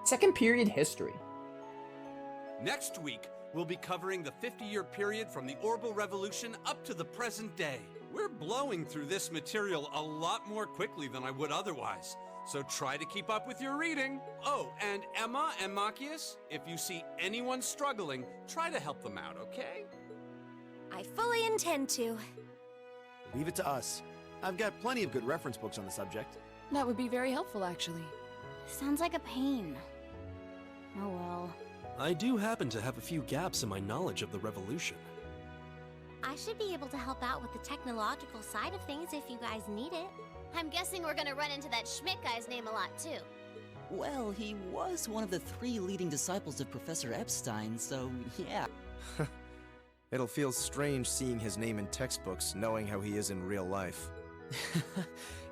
Second period history. Next week, we'll be covering the 50-year period from the Orbital Revolution up to the present day. We're blowing through this material a lot more quickly than I would otherwise, so try to keep up with your reading. Oh, and Emma and Machias, if you see anyone struggling, try to help them out, okay? I fully intend to. Leave it to us. I've got plenty of good reference books on the subject. That would be very helpful, actually. Sounds like a pain. Oh well. I do happen to have a few gaps in my knowledge of the Revolution. I should be able to help out with the technological side of things if you guys need it. I'm guessing we're gonna run into that Schmidt guy's name a lot too. Well, he was one of the 3 leading disciples of Professor Epstein, so yeah. It'll feel strange seeing his name in textbooks, knowing how he is in real life.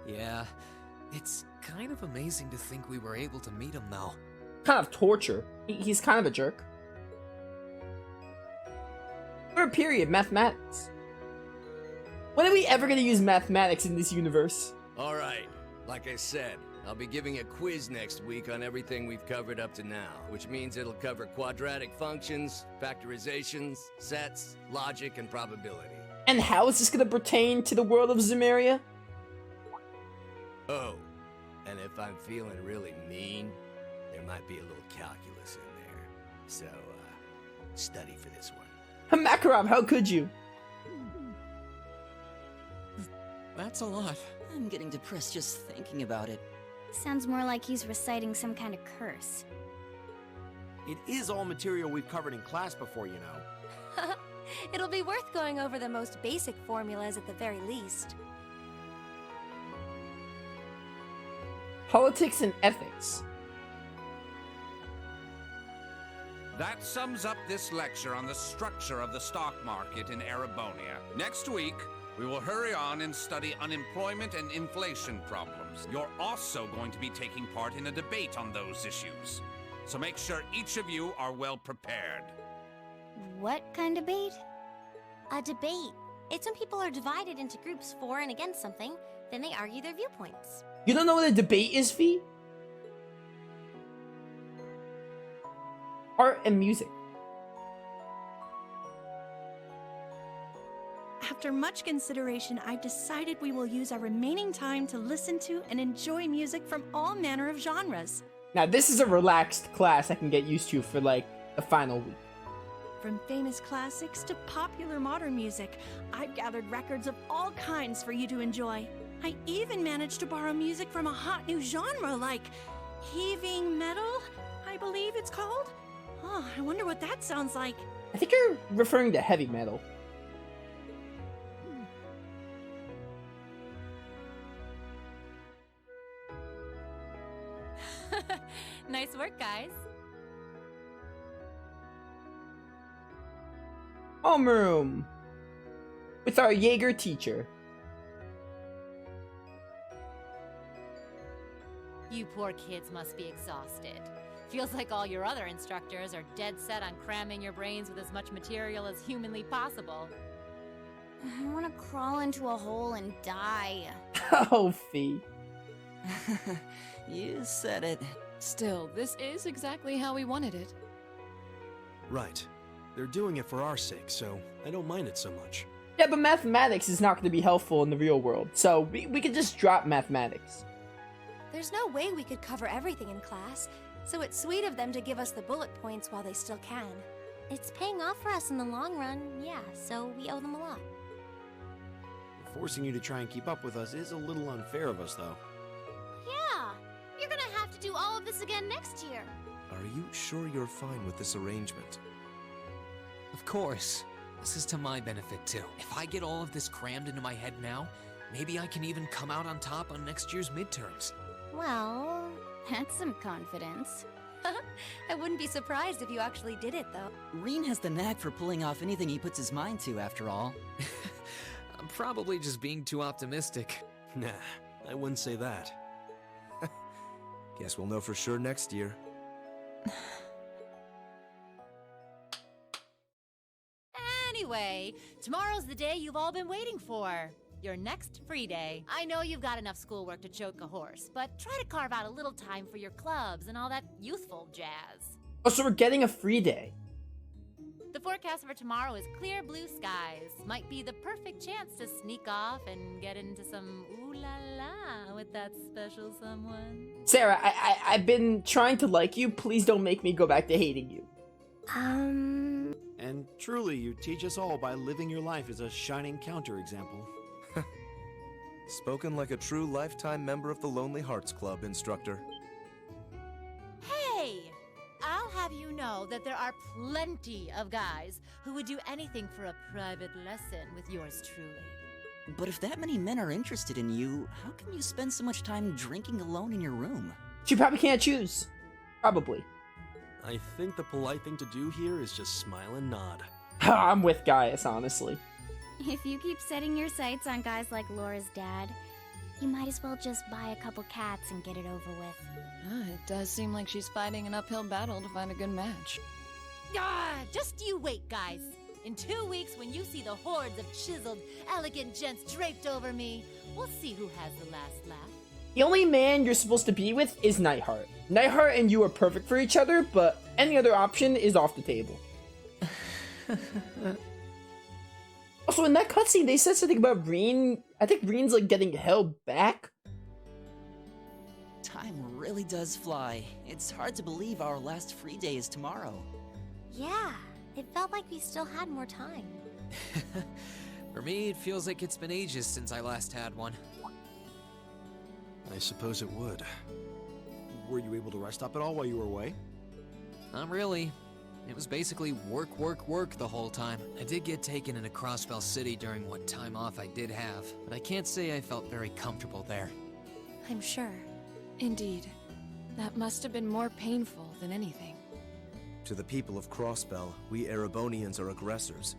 Yeah, it's kind of amazing to think we were able to meet him though. Kind of torture. He's kind of a jerk. Third period, mathematics. When are we ever gonna use mathematics in this universe? Alright, like I said, I'll be giving a quiz next week on everything we've covered up to now, which means it'll cover quadratic functions, factorizations, sets, logic, and probability. And how is this gonna pertain to the world of Zemeria? Oh, and if I'm feeling really mean, there might be a little calculus in there. So, study for this one. Makarov, how could you? That's a lot. I'm getting depressed just thinking about it. Sounds more like he's reciting some kind of curse. It is all material we've covered in class before, you know. It'll be worth going over the most basic formulas at the very least. Politics and ethics. That sums up this lecture on the structure of the stock market in Erebonia. Next week, we will hurry on and study unemployment and inflation problems. You're also going to be taking part in a debate on those issues. So make sure each of you are well prepared. What kind of debate? A debate. It's when people are divided into groups for and against something, then they argue their viewpoints. You don't know what a debate is, Fee? Art and music. After much consideration, I've decided we will use our remaining time to listen to and enjoy music from all manner of genres. Now this is a relaxed class I can get used to for like the final week. From famous classics to popular modern music, I've gathered records of all kinds for you to enjoy. I even managed to borrow music from a hot new genre like heaving metal, I believe it's called. Oh, I wonder what that sounds like. I think you're referring to heavy metal. Nice work, guys. Homeroom with our Jaeger teacher. You poor kids must be exhausted. Feels like all your other instructors are dead set on cramming your brains with as much material as humanly possible. I want to crawl into a hole and die. Oh, Fee. You said it. Still, this is exactly how we wanted it. Right. They're doing it for our sake, so I don't mind it so much. Yeah, but mathematics is not going to be helpful in the real world, so we could just drop mathematics. There's no way we could cover everything in class, so it's sweet of them to give us the bullet points while they still can. It's paying off for us in the long run, yeah, so we owe them a lot. Forcing you to try and keep up with us is a little unfair of us, though. Yeah, you're gonna have to do all of this again next year. Are you sure you're fine with this arrangement? Of course. This is to my benefit too. If I get all of this crammed into my head now, maybe I can even come out on top on next year's midterms. Well, That's some confidence. I wouldn't be surprised if you actually did it, though. Reen has the knack for pulling off anything he puts his mind to, after all. I'm probably just being too optimistic. Nah, I wouldn't say that. Guess we'll know for sure next year. Anyway, tomorrow's the day you've all been waiting for. your next free day. I know you've got enough schoolwork to choke a horse, but try to carve out a little time for your clubs and all that youthful jazz. Oh, so we're getting a free day. The forecast for tomorrow is clear blue skies. Might be the perfect chance to sneak off and get into some ooh la la with that special someone. Sarah, I've been trying to like you. Please don't make me go back to hating you. And truly, you teach us all by living your life as a shining counterexample. Spoken like a true lifetime member of the Lonely Hearts Club, instructor. Hey! I'll have you know that there are plenty of guys who would do anything for a private lesson with yours truly. But if that many men are interested in you, how can you spend so much time drinking alone in your room? She probably can't choose. Probably. I think the polite thing to do here is just smile and nod. I'm with Gaius, honestly. If you keep setting your sights on guys like Laura's dad, you might as well just buy a couple cats and get it over with. It does seem like she's fighting an uphill battle to find a good match. Just you wait, guys. In 2 weeks, when you see the hordes of chiseled, elegant gents draped over me, we'll see who has the last laugh. The only man you're supposed to be with is Nightheart. Nightheart and you are perfect for each other, but any other option is off the table. Also, in that cutscene, they said something about Reen. I think Reen's like getting held back. Time really does fly. It's hard to believe our last free day is tomorrow. Yeah, it felt like we still had more time. For me, it feels like it's been ages since I last had one. I suppose it would. Were you able to rest up at all while you were away? Not really. It was basically work, work, work the whole time. I did get taken into Crossbell City during what time off I did have, but I can't say I felt very comfortable there. I'm sure. Indeed. That must have been more painful than anything. To the people of Crossbell, we Erebonians are aggressors.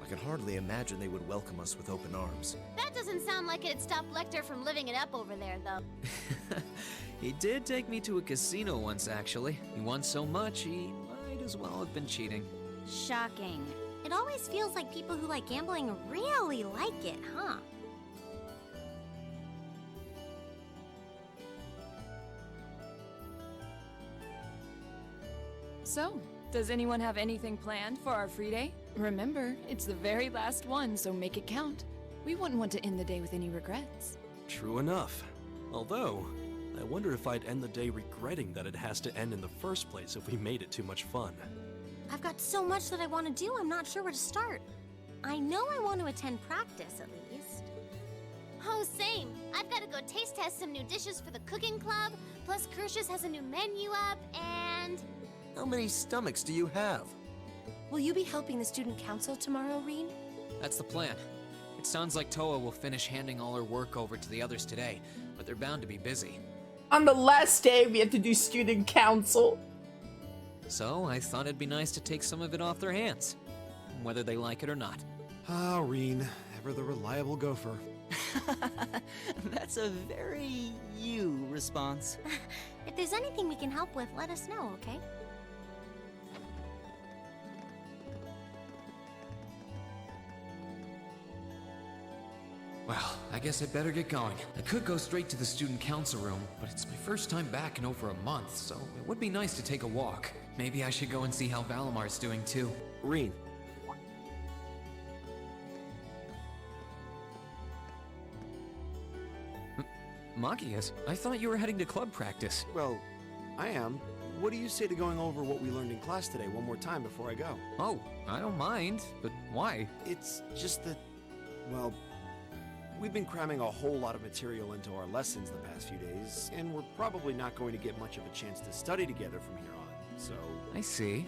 I can hardly imagine they would welcome us with open arms. That doesn't sound like it'd stop Lecter from living it up over there, though. He did take me to a casino once, actually. He won so much, he might as well have been cheating. Shocking. It always feels like people who like gambling really like it, huh? So, does anyone have anything planned for our free day? Remember, it's the very last one, so make it count. We wouldn't want to end the day with any regrets. True enough. Although, I wonder if I'd end the day regretting that it has to end in the first place if we made it too much fun. I've got so much that I want to do, I'm not sure where to start. I know I want to attend practice, at least. Oh, same. I've got to go taste test some new dishes for the cooking club, plus Kershus has a new menu up, and... How many stomachs do you have? Will you be helping the student council tomorrow, Reen? That's the plan. It sounds like Toa will finish handing all her work over to the others today, but they're bound to be busy. On the last day, we have to do student council. So I thought it'd be nice to take some of it off their hands, whether they like it or not. Ah, Reen, ever the reliable gopher. That's a very you response. If there's anything we can help with, let us know, okay? Well, I guess I'd better get going. I could go straight to the student council room, but it's my first time back in over a month, so it would be nice to take a walk. Maybe I should go and see how Valamar's doing too. Reen. Machias, I thought you were heading to club practice. Well, I am. What do you say to going over what we learned in class today one more time before I go? Oh, I don't mind, but why? It's just that, well, we've been cramming a whole lot of material into our lessons the past few days, and we're probably not going to get much of a chance to study together from here on, so... I see.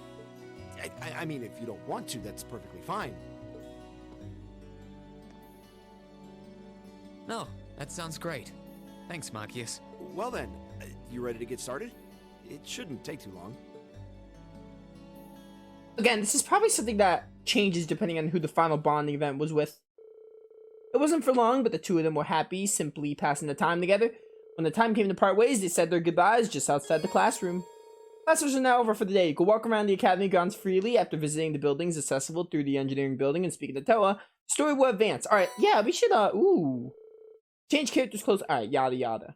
I mean, if you don't want to, that's perfectly fine. No, that sounds great. Thanks, Machias. Well then, you ready to get started? It shouldn't take too long. Again, this is probably something that changes depending on who the final bonding event was with. It wasn't for long, but the two of them were happy, simply passing the time together. When the time came to part ways, they said their goodbyes just outside the classroom. Classes are now over for the day. You can walk around the academy grounds freely after visiting the buildings accessible through the engineering building and speaking to Toa. Story will advance. Alright, yeah, we should, ooh. Change characters' clothes. Alright, yada yada.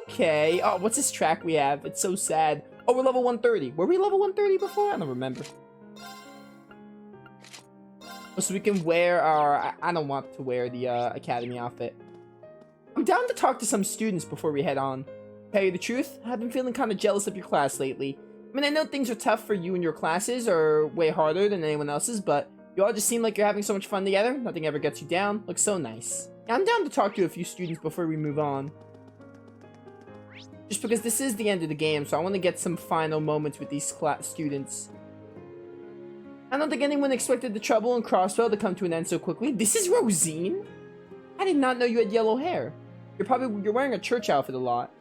Okay. Oh, what's this track we have? It's so sad. Oh, we're level 130. Were we level 130 before? I don't remember. Oh, so we can wear our... I don't want to wear the academy outfit. I'm down to talk to some students before we head on. To tell you the truth, I've been feeling kind of jealous of your class lately. I mean, I know things are tough for you and your classes, or way harder than anyone else's, but you all just seem like you're having so much fun together. Nothing ever gets you down. Looks so nice. Yeah, I'm down to talk to a few students before we move on. Just because this is the end of the game, so I want to get some final moments with these students. I don't think anyone expected the trouble in Crossbell to come to an end so quickly. This is Rosine? I did not know you had yellow hair. You're wearing a church outfit a lot.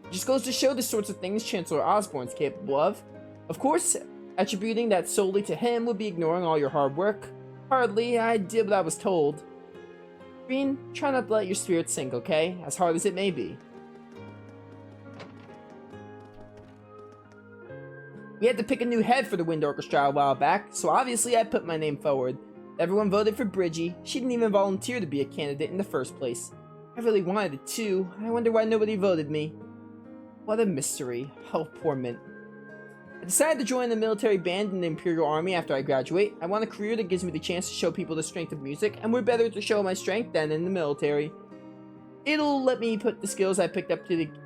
It just goes to show the sorts of things Chancellor Osborne's capable of. Of course, attributing that solely to him would be ignoring all your hard work. Hardly, I did what I was told. Green, try not to let your spirit sink, okay? As hard as it may be. We had to pick a new head for the Wind Orchestra a while back, so obviously I put my name forward. Everyone voted for Bridgie. She didn't even volunteer to be a candidate in the first place. I really wanted it too. I wonder why nobody voted me. What a mystery. Oh, poor Mint. I decided to join the military band in the Imperial Army after I graduate. I want a career that gives me the chance to show people the strength of music, and we're better to show my strength than in the military. It'll let me put the skills I picked up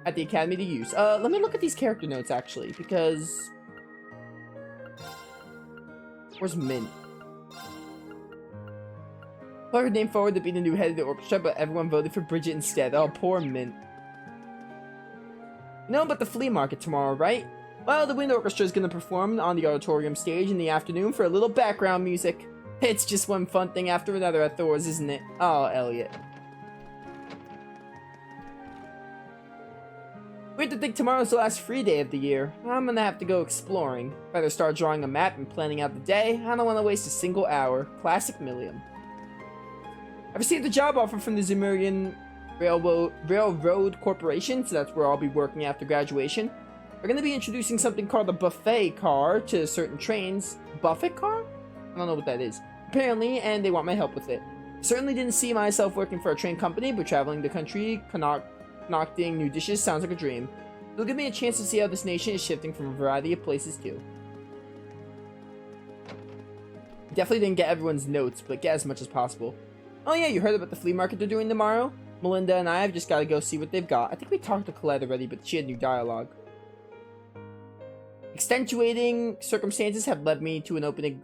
at the academy to use. Let me look at these character notes, actually, because... Where's Mint? Put her name forward to be the new head of the orchestra, but everyone voted for Bridget instead. Oh, poor Mint. You know about the flea market tomorrow, right? Well, the Wind Orchestra is going to perform on the auditorium stage in the afternoon for a little background music. It's just one fun thing after another at Thor's, isn't it? Oh, Elliot. Weird to think tomorrow's the last free day of the year. I'm gonna have to go exploring. Better start drawing a map and planning out the day. I don't want to waste a single hour. Classic Milliam. I received a job offer from the Zemurian Railroad Corporation, so that's where I'll be working after graduation. We're gonna be introducing something called a buffet car to certain trains. Buffet car? I don't know what that is. Apparently, and they want my help with it. I certainly didn't see myself working for a train company, but traveling the country, concocting new dishes sounds like a dream. It'll give me a chance to see how this nation is shifting from a variety of places too. Definitely didn't get everyone's notes, but get as much as possible. Oh yeah, you heard about the flea market they're doing tomorrow? Melinda and I have just got to go see what they've got. I think we talked to Colette already, but she had new dialogue. Extenuating circumstances have led me to the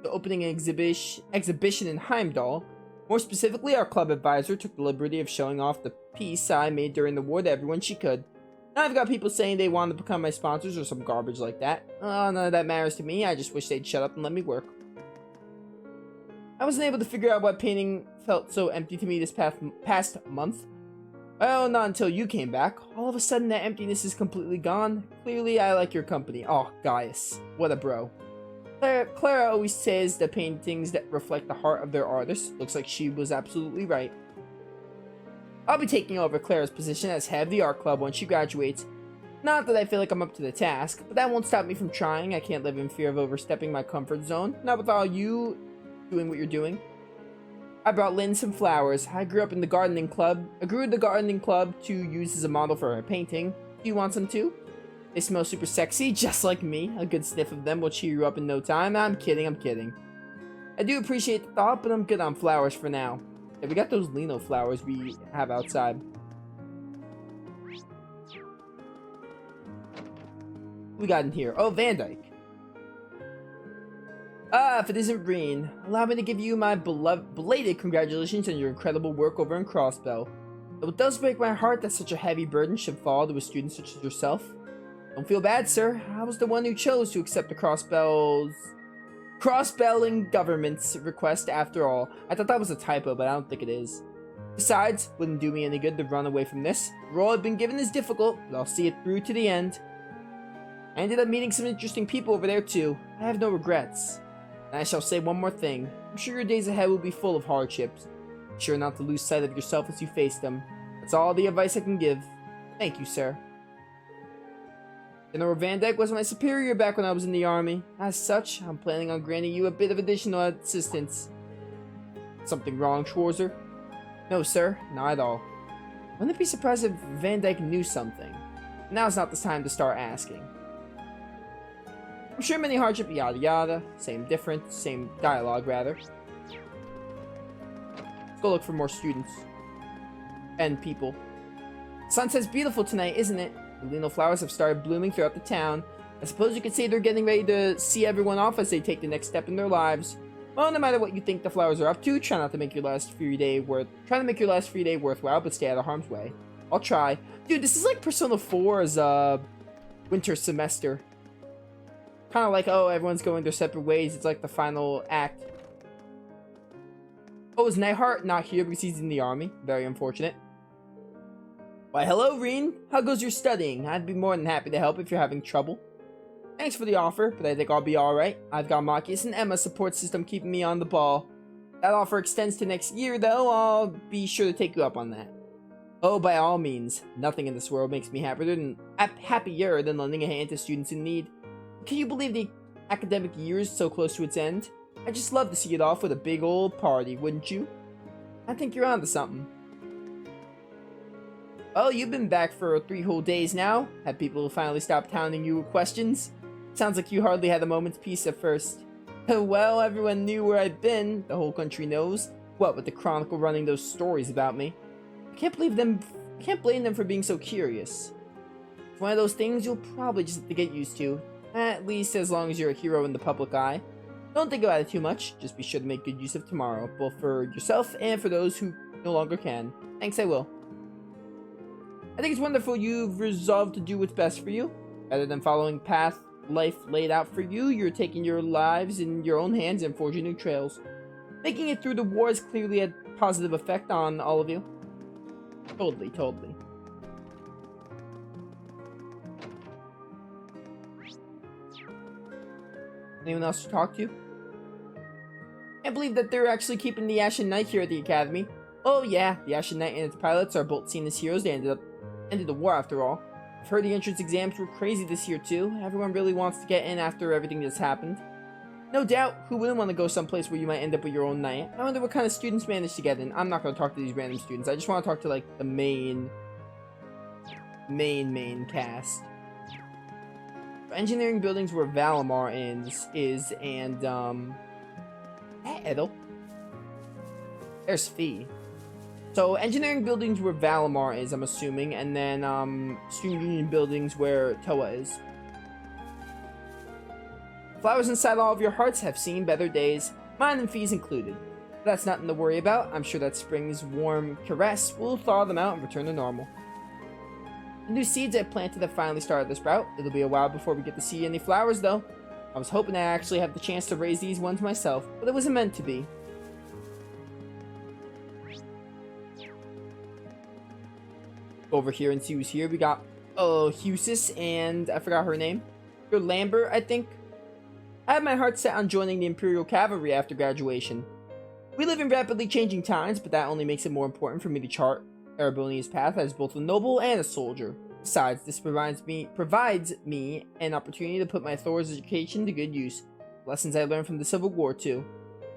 opening exhibition in Heimdall. More specifically, our club advisor took the liberty of showing off the piece I made during the war to everyone she could. Now I've got people saying they want to become my sponsors or some garbage like that. None of that matters to me. I just wish they'd shut up and let me work. I wasn't able to figure out why painting felt so empty to me this past month. Well, not until you came back. All of a sudden, that emptiness is completely gone. Clearly, I like your company. Oh, Gaius. What a bro. Clara always says the paintings that reflect the heart of their artist. Looks like she was absolutely right. I'll be taking over Clara's position as head of the art club when she graduates. Not that I feel like I'm up to the task, but that won't stop me from trying. I can't live in fear of overstepping my comfort zone. Not with all you doing what you're doing. I brought Lynn some flowers. I grew in the gardening club to use as a model for her painting. Do you want some too? They smell super sexy, just like me. A good sniff of them will cheer you up in no time. I'm kidding. I do appreciate the thought, but I'm good on flowers for now. Yeah, we got those lino flowers we have outside. We got in here. Oh, Van Dyke. If it isn't Breen, allow me to give you my belated congratulations on your incredible work over in Crossbell. Though it does break my heart that such a heavy burden should fall to a student such as yourself. Don't feel bad, sir. I was the one who chose to accept the Crossbelling government's request after all. I thought that was a typo, but I don't think it is. Besides, wouldn't do me any good to run away from this. The role I've been given is difficult, but I'll see it through to the end. I ended up meeting some interesting people over there too. I have no regrets. And I shall say one more thing. I'm sure your days ahead will be full of hardships. Be sure not to lose sight of yourself as you face them. That's all the advice I can give. Thank you, sir. General Van Dyke was my superior back when I was in the army. As such, I'm planning on granting you a bit of additional assistance. Something wrong, Schwarzer? No, sir, not at all. Wouldn't be surprised if Van Dyke knew something. Now's not the time to start asking. I'm sure many hardship, yada yada. Same difference, same dialogue, rather. Let's go look for more students. And people. Sunset's beautiful tonight, isn't it? The Lino flowers have started blooming throughout the town. I suppose you could say they're getting ready to see everyone off as they take the next step in their lives. Well, no matter what you think the flowers are up to, try to make your last free day worthwhile, but stay out of harm's way. I'll try. Dude, this is like Persona 4's winter semester. Kind of like, oh, everyone's going their separate ways. It's like the final act. Oh, is Nightheart not here because he's in the army? Very unfortunate. Why, hello, Reen. How goes your studying? I'd be more than happy to help if you're having trouble. Thanks for the offer, but I think I'll be alright. I've got Machias and Emma's support system keeping me on the ball. That offer extends to next year, though. I'll be sure to take you up on that. Oh, by all means. Nothing in this world makes me happier than lending a hand to students in need. Can you believe the academic year is so close to its end? I'd just love to see it off with a big old party, wouldn't you? I think you're onto something. Well, you've been back for 3 whole days now. Have people finally stopped hounding you with questions? Sounds like you hardly had a moment's peace at first. Well, everyone knew where I'd been. The whole country knows. What with the Chronicle running those stories about me. I can't blame them for being so curious. It's one of those things you'll probably just have to get used to. At least as long as you're a hero in the public eye. Don't think about it too much. Just be sure to make good use of tomorrow, both for yourself and for those who no longer can. Thanks, I will. I think it's wonderful you've resolved to do what's best for you. Rather than following path life laid out for you, you're taking your lives in your own hands and forging new trails. Making it through the war has clearly had a positive effect on all of you. Totally. Anyone else to talk to? Can't believe that they're actually keeping the Ashen Knight here at the Academy. Oh yeah, the Ashen Knight and its pilots are both seen as heroes. They ended the war after all. I've heard the entrance exams were crazy this year too. Everyone really wants to get in after everything that's happened. No doubt, who wouldn't want to go someplace where you might end up with your own knight? I wonder what kind of students manage to get in. I'm not going to talk to these random students. I just want to talk to like the main cast. Engineering buildings where Valimar is and Edel. There's Fee. So engineering buildings where Valimar is, I'm assuming, and then student union buildings where Toa is. Flowers inside all of your hearts have seen better days, mine and Fee's included. But that's nothing to worry about. I'm sure that spring's warm caress will thaw them out and return to normal. The new seeds I planted have finally started to sprout. It'll be a while before we get to see any flowers, though. I was hoping I'd actually have the chance to raise these ones myself, but it wasn't meant to be. Over here and see who's here. We got Husis and I forgot her name. Your Lambert, I think. I had my heart set on joining the Imperial Cavalry after graduation. We live in rapidly changing times, but that only makes it more important for me to chart Erebonia's path as both a noble and a soldier. Besides, this provides me an opportunity to put my Thor's education to good use. Lessons I learned from the Civil War, too.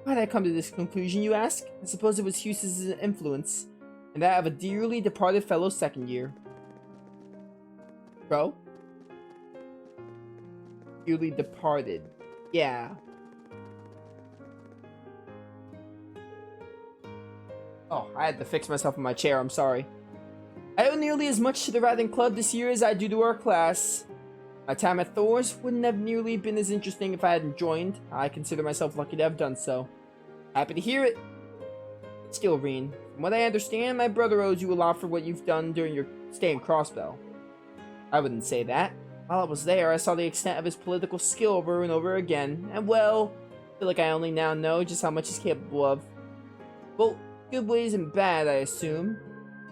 Why did I come to this conclusion, you ask? I suppose it was Husis' influence, and that of a dearly departed fellow second year. Bro? Dearly departed. Yeah. Oh, I had to fix myself in my chair, I'm sorry. I owe nearly as much to the Riding Club this year as I do to our class. My time at Thor's wouldn't have nearly been as interesting if I hadn't joined. I consider myself lucky to have done so. Happy to hear it. Still, Reen, from what I understand, my brother owes you a lot for what you've done during your stay in Crossbell. I wouldn't say that. While I was there, I saw the extent of his political skill over and over again, and well, I feel like I only now know just how much he's capable of. Well, good ways and bad, I assume.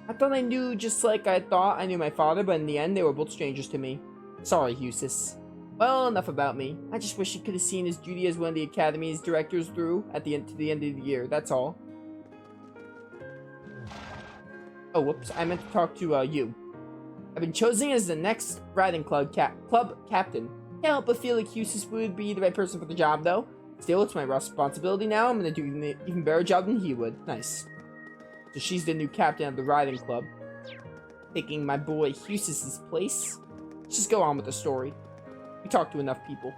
I thought I knew just like I thought I knew my father, but in the end, they were both strangers to me. Sorry, Husis. Well, enough about me. I just wish he could have seen his duty as one of the Academy's directors through to the end of the year, that's all. Oh, whoops, I meant to talk to, you. I've been chosen as the next riding club captain. Can't help but feel like Eustace would be the right person for the job, though. Still, it's my responsibility now. I'm gonna do an even better job than he would. Nice. So she's the new captain of the riding club, taking my boy Eustace's place. Let's just go on with the story. We talked to enough people.